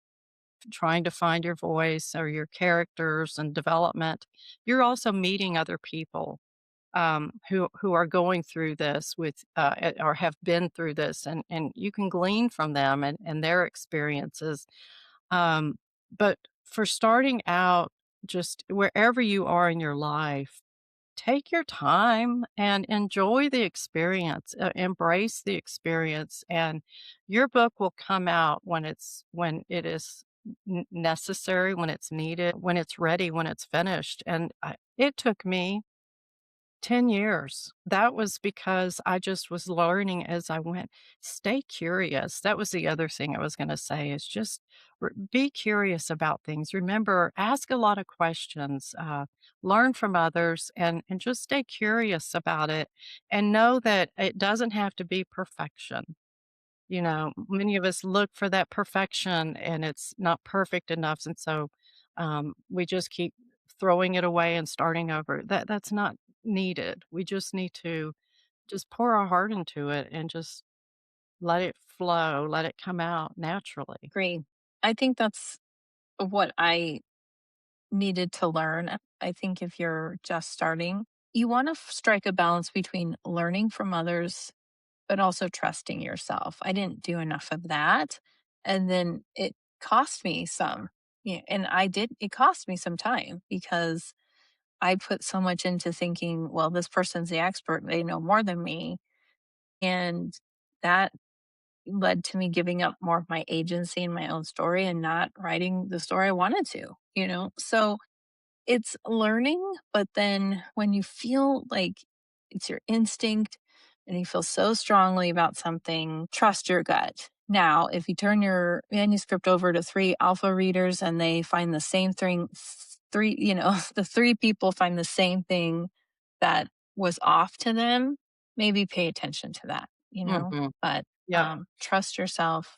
trying to find your voice or your characters and development, you're also meeting other people, who are going through this or have been through this, and you can glean from them and their experiences. Um, but for starting out, just wherever you are in your life, take your time and enjoy the experience, embrace the experience, and your book will come out when it is necessary, when it's needed, when it's ready, when it's finished. And it took me 10 years. That was because I just was learning as I went. Stay curious. That was the other thing I was gonna say is just be curious about things. Remember, ask a lot of questions, learn from others, and just stay curious about it, and know that it doesn't have to be perfection. You know, many of us look for that perfection and it's not perfect enough. And so we just keep throwing it away and starting over. That's not needed. We just need to just pour our heart into it and just let it flow, let it come out naturally. Agree. I think that's what I needed to learn. I think if you're just starting, you want to strike a balance between learning from others, but also trusting yourself. I didn't do enough of that. And then it cost me some. Yeah, and it cost me some time because I put so much into thinking, well, this person's the expert. They know more than me. And that led to me giving up more of my agency in my own story and not writing the story I wanted to, you know? So it's learning, but then when you feel like it's your instinct and you feel so strongly about something, trust your gut. Now, if you turn your manuscript over to three alpha readers and they find the same thing, the three people find the same thing that was off to them, maybe pay attention to that, Hmm. but Yep. trust yourself,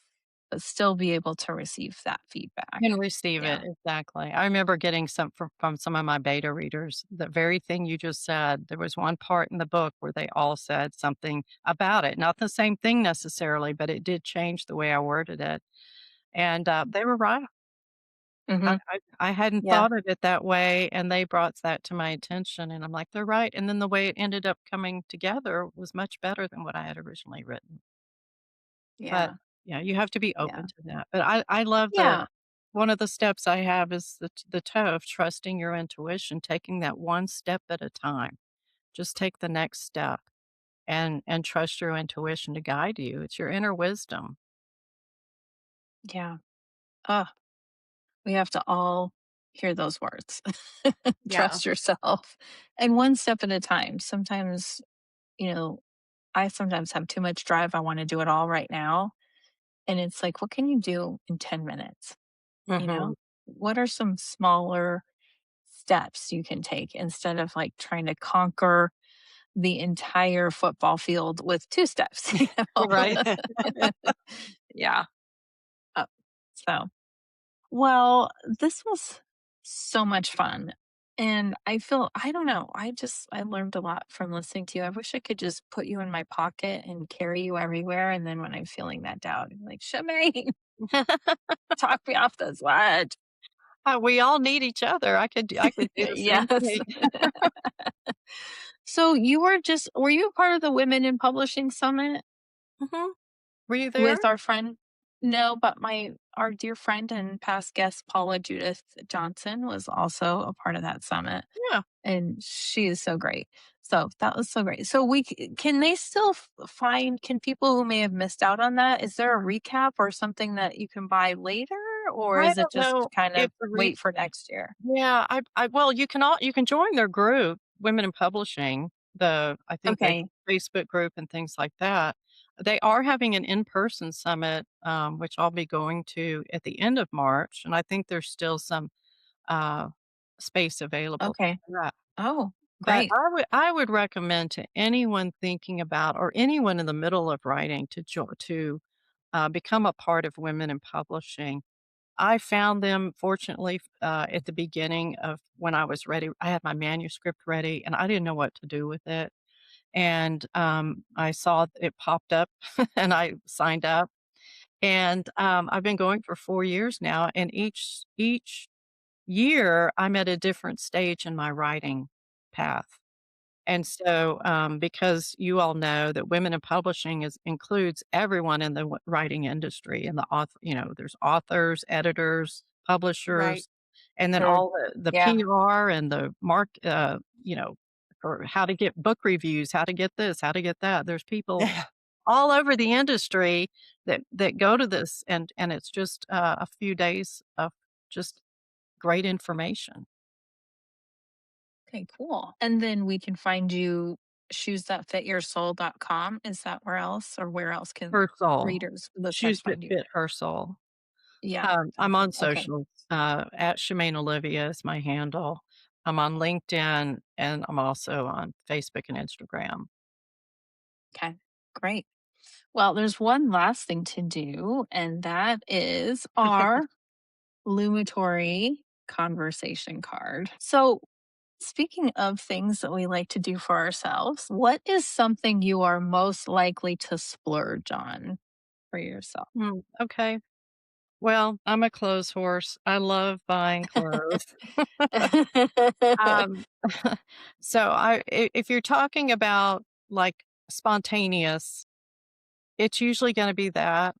but still be able to receive that feedback. And receive it, Yeah. exactly. I remember getting some from some of my beta readers, the very thing you just said. There was one part in the book where they all said something about it, not the same thing necessarily, but it did change the way I worded it, and, they were right. Hmm. I hadn't Yeah. thought of it that way, and they brought that to my attention, and I'm like, "They're right," and then the way it ended up coming together was much better than what I had originally written. But, Yeah. yeah, you have to be Yeah. open to that. But I love the Yeah. one of the steps I have is the toe of trusting your intuition, taking that one step at a time. Just take the next step and trust your intuition to guide you. It's your inner wisdom. Yeah. Oh, we have to all hear those words. Yeah. Trust yourself. And one step at a time. Sometimes, you know, I sometimes have too much drive. I want to do it all right now. And it's like, what can you do in 10 minutes? You Mhm. know, what are some smaller steps you can take instead of like trying to conquer the entire football field with two steps, you know? Right. Yeah. Uh, so well, this was so much fun. And I feel, I don't know, I learned a lot from listening to you. I wish I could just put you in my pocket and carry you everywhere. And then when I'm feeling that doubt, I'm like, Shemaine, talk me off this ledge. We all need each other. I could do the same Yes. thing. So were you a part of the Women in Publishing Summit Mhm. Were you there? with our friend? No, but our dear friend and past guest Paula Judith Johnson was also a part of that summit. Yeah. And she is so great. So that was so great. So can they still can people who may have missed out on that, is there a recap or something that you can buy later? Or I is it don't just know kind if of the wait for next year? Yeah, I well, you can join their group, Women in Publishing, I think they Okay. Facebook group and things like that. They are having an in-person summit, which I'll be going to at the end of March, and I think there's still some, uh, space available Okay. for that. Oh. But Great. I would recommend to anyone thinking about or anyone in the middle of writing to become a part of Women in Publishing. I found them fortunately at the beginning of when I was ready. I had my manuscript ready and I didn't know what to do with it. And I saw it popped up and I signed up. And I've been going for 4 years now. And each year I'm at a different stage in my writing path. And so, because you all know that women in publishing includes everyone in the writing industry and the author, there's authors, editors, Right. publishers, and then Sure. all the Yeah. PR and the or how to get book reviews, how to get this, how to get that. There's people all over the industry that go to this, and it's just a few days of just great information. Okay, cool. And then we can find you shoesthatfityoursoul.com. Is that where else can Her soul, readers listeners shoes that find you? fit her soul. Yeah. I'm on Okay. socials, at Shamayne Olivia is my handle. I'm on LinkedIn, and I'm also on Facebook and Instagram. Okay. Great. Well, there's one last thing to do, and that is our Lumatory conversation card. So, speaking of things that we like to do for ourselves, what is something you are most likely to splurge on for yourself? Okay. Well, I'm a clothes horse. I love buying clothes. Um, so if you're talking about, like, spontaneous, it's usually gonna be that.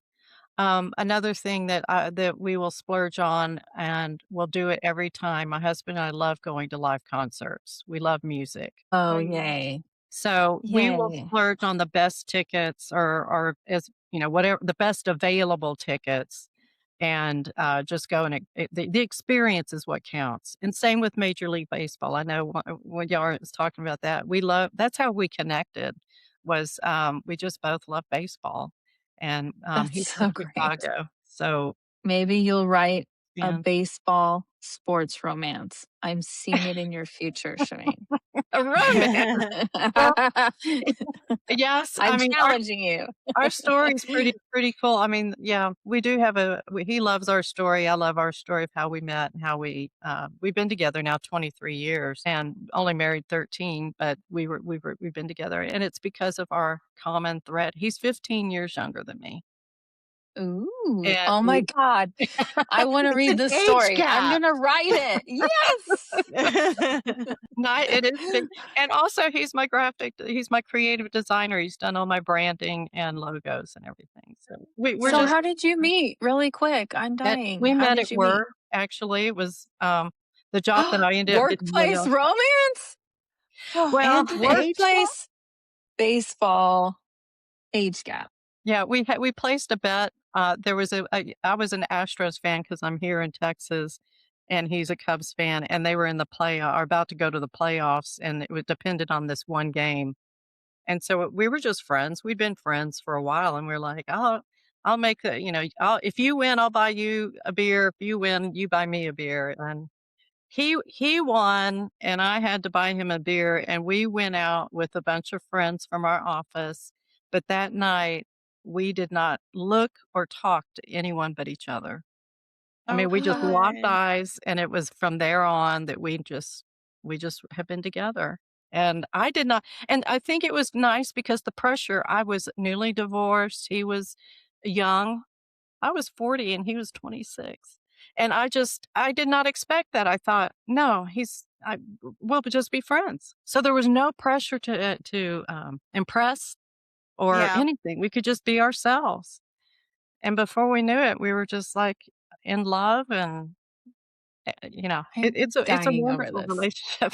Another thing that we will splurge on, and we'll do it every time, my husband and I love going to live concerts. We love music. Oh, Oh, yeah. yay. So, we will Yay. splurge on the best tickets or as whatever the best available tickets and, just go and the experience is what counts, and same with Major League Baseball. I know when y'all was talking about that, that's how we connected was, we just both love baseball, and, That's he's from so great. Chicago, so Maybe you'll write a yeah. baseball sports romance. I'm seeing it in your future, Shemaine. A romance. Well, yes, I I'm mean, challenging you. our story is pretty cool. I mean, yeah, we do have he loves our story. I love our story of how we met and how we've been together now 23 years and only married 13, but we've been together and it's because of our common thread. He's 15 years younger than me. Ooh, And oh my we God. I want to It's read an this age story. I'm gap. going to write it. Yes. no, it is big. And also he's my creative designer. He's done all my branding and logos and everything. So we're So, just how did you meet? Really quick. I'm dying. we How met did at you meet? work, actually. It was, the job that I ended up getting really Workplace on. romance Well, And an age gap? workplace baseball age gap. yeah, we placed a bet. There was I was an Astros fan because 'cause I'm here in Texas, and he's a Cubs fan, and they were in the are about to go to the playoffs, and it depended on this one game. And so we were just friends. We'd been friends for a while, and we're like, I'll make if you win, I'll buy you a beer. If you win, you buy me a beer." And he won, and I had to buy him a beer, and we went out with a bunch of friends from our office, but that night, we did not look or talk to anyone but each other. I Oh, mean, we just locked fun. eyes, and it was from there on that we just have been together, and I think it was nice because the pressure I was newly divorced, he was young, I was 40 and he was 26. And I did not expect that. I thought, "No, we'll just be friends." So there was no pressure to impress or Yeah. anything. We could just be ourselves. And before we knew it, we were just, like, in love and, I'm it's a dying over wonderful this. relationship.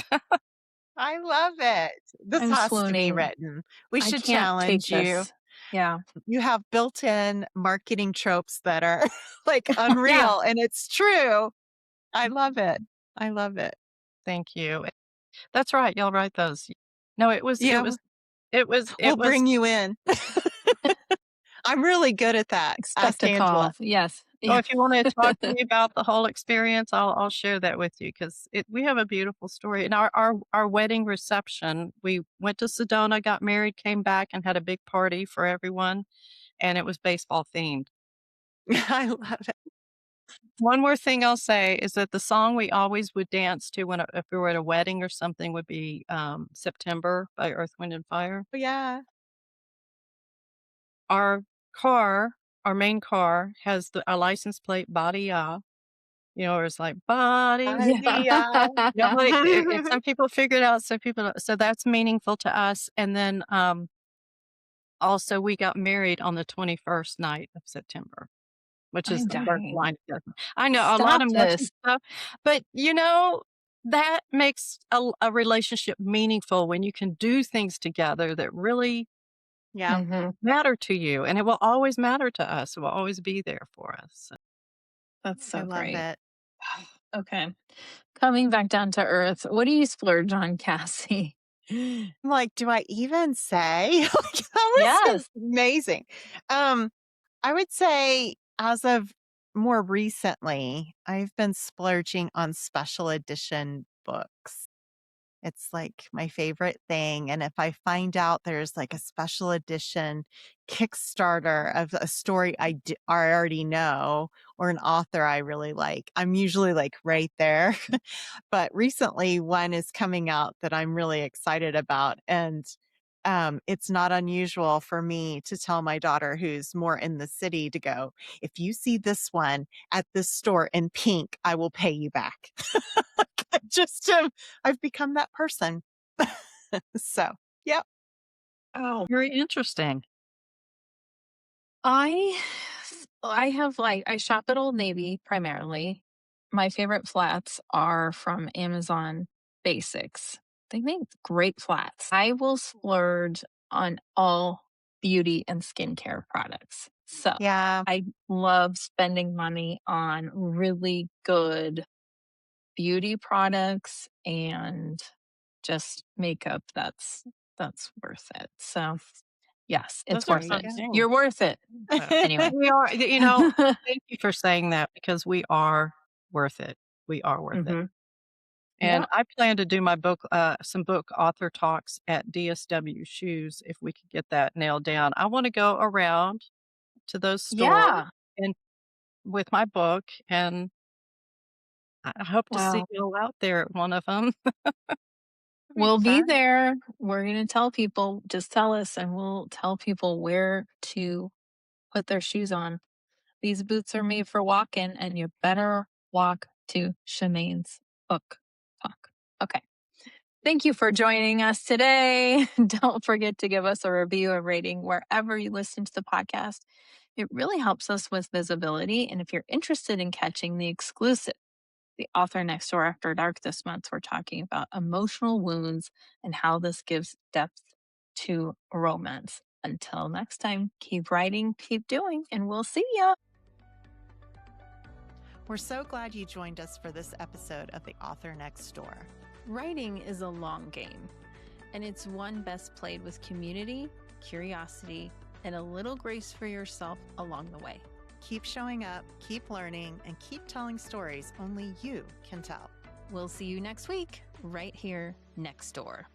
I love it. This I'm has to be swooning. written. We I should can't take challenge you. this. Yeah. You have built-in marketing tropes that are like Yeah. unreal, and it's true. I love it. I love it. Thank you. That's right, y'all write those. No, Yeah, it we'll was bring you in. I'm really good at that. Expect Ask a call. Angela. Yes. Oh, Yeah. if you want to talk to me about the whole experience, I'll share that with you because we have a beautiful story. And our wedding reception, we went to Sedona, got married, came back, and had a big party for everyone, and it was baseball themed. I love it. One more thing I'll say is that the song we always would dance to if we were at a wedding or something would be September by Earth, Wind, and Fire. Yeah. Our car, our main car, has a license plate Badia. It's like body. Yeah. Nobody. Some people figure it out. Some people. So that's meaningful to us. And then also we got married on the 21st night of September, which is I'm the first dying. line of Desmond. I know a lot Stop of messy this. stuff, but that makes a relationship meaningful when you can do things together that really Yeah. Mhm. matter to you, and it will always matter to us. It will always be there for us. That's I so love great. it. Okay. Coming back down to earth, what do you splurge on, Cassie? I'm like, do I even say? Like, that was Yes. amazing. I would say as of more recently, I've been splurging on special edition books. It's like my favorite thing. And if I find out there's like a special edition Kickstarter of a story I already know or an author I really like, I'm usually like right there. But recently, one is coming out that I'm really excited about. And it's not unusual for me to tell my daughter, who's more in the city, to go, if you see this one at this store in pink, I will pay you back. I've become that person. So, yep. Oh, very interesting. I have I shop at Old Navy primarily. My favorite flats are from Amazon Basics. They make great flats. I will splurge on all beauty and skincare products. So Yeah. I love spending money on really good beauty products and just makeup that's worth it. So yes, it's Those are worth fun it. things. You're worth it. Anyway. We are, thank you for saying that because we are worth it. We are worth it. hmm And Yeah. I plan to do my some book author talks at DSW Shoes if we could get that nailed down. I want to go around to those stores Yeah. and with my book, and I hope to see Wow. you out there at one of them. It'd be We'll be fun. there. We're going to tell people, just tell us, and we'll tell people where to put their shoes on. These boots are made for walking, and you better walk to Shamayne's book talk. Okay. Thank you for joining us today. Don't forget to give us a review or rating wherever you listen to the podcast. It really helps us with visibility. And if you're interested in catching the exclusive, The Author Next Door After Dark this month, we're talking about emotional wounds and how this gives depth to romance. Until next time, keep writing, keep doing, and we'll see ya. We're so glad you joined us for this episode of The Author Next Door. Writing is a long game, and it's one best played with community, curiosity, and a little grace for yourself along the way. Keep showing up, keep learning, and keep telling stories only you can tell. We'll see you next week, right here next door.